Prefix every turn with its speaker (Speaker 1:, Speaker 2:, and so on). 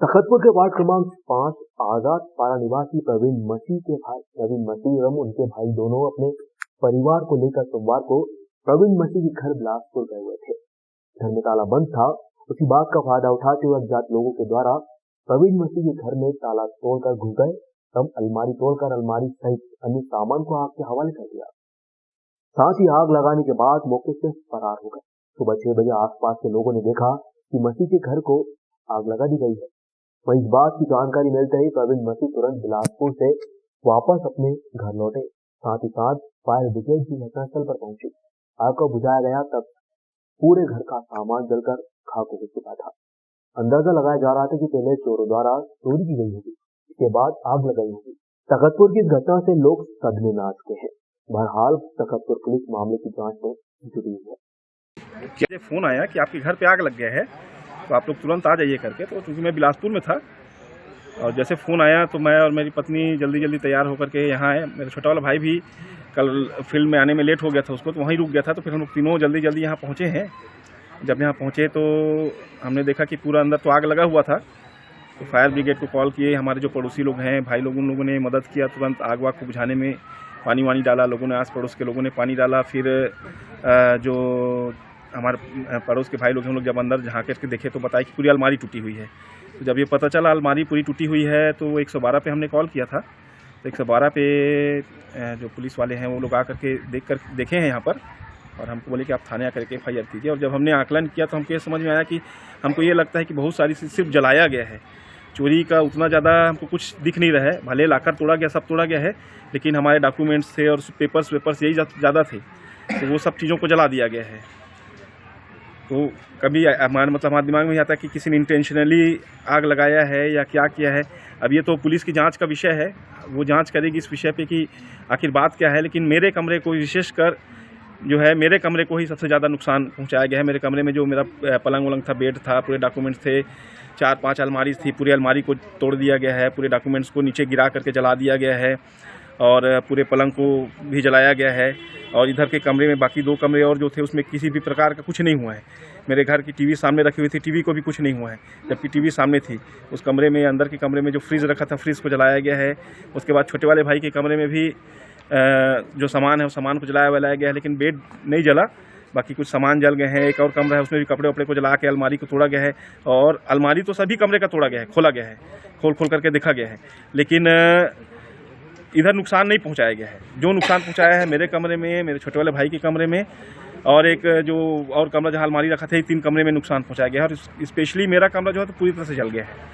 Speaker 1: तखतपुर के वार्ड क्रमांक 5 आजाद पारा निवासी प्रवीण मसीह एवं उनके भाई दोनों अपने परिवार को लेकर सोमवार को प्रवीण मसीह के घर बिलासपुर गए हुए थे। घर में ताला बंद था। उसी बात का फायदा उठाते हुए अज्ञात लोगों के द्वारा प्रवीण मसीह के घर में ताला तोड़कर घुस गए, तब अलमारी तोड़कर अलमारी सहित अन्य सामान को आग के हवाले कर दिया। साथ ही आग लगाने के बाद मौके से फरार हो गए। सुबह 6 बजे आसपास के लोगों ने देखा कि मसीह के घर को आग लगा दी गई है। वहीं इस बात की जानकारी मिलते ही प्रवीण मसीह तुरंत बिलासपुर से वापस अपने घर लौटे। साथ ही साथ फायर ब्रिगेड भी घटनास्थल पर पहुंची। आग को बुझाया गया, तब पूरे घर का सामान जलकर खाक हो चुका था। अंदाजा लगाया जा रहा था कि पहले चोरों द्वारा चोरी की गई होगी, इसके बाद आग लगाई होगी। तखतपुर की इस घटना से लोग सदमे में आ चुके हैं। बहरहाल तखतपुर पुलिस मामले की जांच में जुटी हुई है।
Speaker 2: मुझे फोन आया कि आपके घर पे आग लग गया है, तो आप लोग तुरंत आ जाइए करके। तो क्योंकि मैं बिलासपुर में था और जैसे फ़ोन आया तो मैं और मेरी पत्नी जल्दी तैयार होकर के यहाँ आए। मेरा छोटा वाला भाई भी कल फील्ड में आने में लेट हो गया था, उसको तो वहीं रुक गया था। तो फिर हम लोग तीनों जल्दी यहाँ पहुँचे हैं। जब यहाँ पहुँचे तो हमने देखा कि पूरा अंदर तो आग लगा हुआ था। तो फायर ब्रिगेड को कॉल किए। हमारे जो पड़ोसी लोग हैं, भाई लोग, उन लोगों ने मदद किया। तुरंत आग वाग को बुझाने में पानी वानी डाला लोगों ने, आस पड़ोस के लोगों ने पानी डाला। फिर जो हमारे पड़ोस के भाई लोग हैं, हम लोग जब अंदर झाँक के देखे तो बताया कि पूरी अलमारी टूटी हुई है। तो जब ये पता चला अलमारी पूरी टूटी हुई है तो 112 पे हमने कॉल किया था। तो 112 पे जो पुलिस वाले हैं वो लोग आकर के देखे हैं यहाँ पर, और हमको बोले कि आप थाने आकर के FIR कीजिए। और जब हमने आकलन किया तो हमको ये समझ में आया कि हमको ये लगता है कि बहुत सारी सिर्फ जलाया गया है। चोरी का उतना ज़्यादा हमको कुछ दिख नहीं रहा है। भले लाकर तोड़ा गया, सब तोड़ा गया है, लेकिन हमारे डॉक्यूमेंट्स थे और पेपर्स यही ज़्यादा थे, तो वो सब चीज़ों को जला दिया गया है। तो कभी हमारे दिमाग में ही आता है कि किसी ने इंटेंशनली आग लगाया है या क्या किया है। अब ये तो पुलिस की जांच का विषय है, वो जांच करेगी इस विषय पे कि आखिर बात क्या है। लेकिन मेरे कमरे को विशेषकर जो है, मेरे कमरे को ही सबसे ज़्यादा नुकसान पहुंचाया गया है। मेरे कमरे में जो मेरा पलंग वलंग था, बेड था, पूरे डॉक्यूमेंट्स थे, 4-5 अलमारी थी, पूरी अलमारी को तोड़ दिया गया है। पूरे डॉक्यूमेंट्स को नीचे गिरा करके जला दिया गया है और पूरे पलंग को भी जलाया गया है। और इधर के कमरे में बाकी 2 कमरे और जो थे उसमें किसी भी प्रकार का कुछ नहीं हुआ है। मेरे घर की टीवी सामने रखी हुई थी, टीवी को भी कुछ नहीं हुआ है, जबकि टीवी सामने थी। उस कमरे में, अंदर के कमरे में जो फ्रिज रखा था, फ्रिज को जलाया गया है। उसके बाद छोटे वाले भाई के कमरे में भी जो सामान है, उस सामान को जलाया गया है, लेकिन बेड नहीं जला, बाकी कुछ सामान जल गए हैं। एक और कमरा है, उसमें भी कपड़े वपड़े को जला के अलमारी को तोड़ा गया है। और अलमारी तो सभी कमरे का तोड़ा गया है, खोला गया है, खोल करके देखा गया है, लेकिन इधर नुकसान नहीं पहुंचाया गया है। जो नुकसान पहुंचाया है मेरे कमरे में, मेरे छोटे वाले भाई के कमरे में, और एक जो और कमरा जहां अलमारी रखा था, 3 कमरे में नुकसान पहुंचाया गया है। और स्पेशली मेरा कमरा जो है तो पूरी तरह से जल गया है।